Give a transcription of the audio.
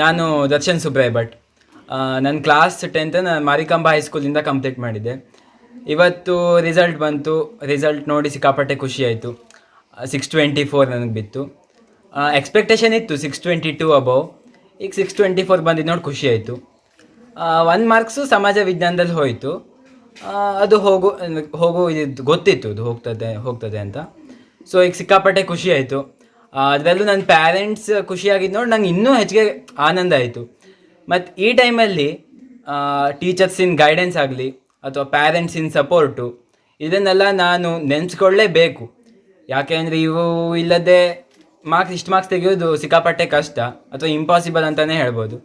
ನಾನು ದರ್ಶನ್ ಸುಬ್ರಾಯ್ ಭಟ್. ನನ್ನ class 10th ನಾನು ಮಾರಿಕಾಂಬಾ ಹೈಸ್ಕೂಲಿಂದ ಕಂಪ್ಲೀಟ್ ಮಾಡಿದ್ದೆ. ಇವತ್ತು ರಿಸಲ್ಟ್ ಬಂತು. ರಿಸಲ್ಟ್ ನೋಡಿ ಸಿಕ್ಕಾಪಟ್ಟೆ ಖುಷಿ ಆಯಿತು. 624 ನನಗೆ ಬಿತ್ತು. ಎಕ್ಸ್ಪೆಕ್ಟೇಷನ್ ಇತ್ತು 622 ಅಬೌವ್. ಈಗ 624 ಬಂದಿದ್ದು ನೋಡಿ ಖುಷಿ ಆಯಿತು. 1 ಮಾರ್ಕ್ಸು ಸಮಾಜ ವಿಜ್ಞಾನದಲ್ಲಿ ಹೋಯಿತು. ಅದು ಹೋಗು ಇದು ಗೊತ್ತಿತ್ತು, ಅದು ಹೋಗ್ತದೆ ಅಂತ. ಸೊ ಈಗ ಸಿಕ್ಕಾಪಟ್ಟೆ ಖುಷಿ ಆಯಿತು. ಅದರಲ್ಲೂ ನನ್ನ ಪ್ಯಾರೆಂಟ್ಸ್ ಖುಷಿಯಾಗಿದ್ದು ನೋಡಿ ನಂಗೆ ಇನ್ನೂ ಹೆಚ್ಚಿಗೆ ಆನಂದ ಆಯಿತು. ಮತ್ತು ಈ ಟೈಮಲ್ಲಿ ಟೀಚರ್ಸಿನ ಗೈಡೆನ್ಸ್ ಆಗಲಿ ಅಥವಾ ಪ್ಯಾರೆಂಟ್ಸಿನ ಸಪೋರ್ಟು, ಇದನ್ನೆಲ್ಲ ನಾನು ನೆನೆಸ್ಕೊಳ್ಳೇಬೇಕು. ಯಾಕೆ ಅಂದರೆ ಇವು ಇಲ್ಲದೆ ಇಷ್ಟು ಮಾರ್ಕ್ಸ್ ತೆಗೆಯೋದು ಸಿಕ್ಕಾಪಟ್ಟೆ ಕಷ್ಟ ಅಥವಾ ಇಂಪಾಸಿಬಲ್ ಅಂತಲೇ ಹೇಳ್ಬೋದು.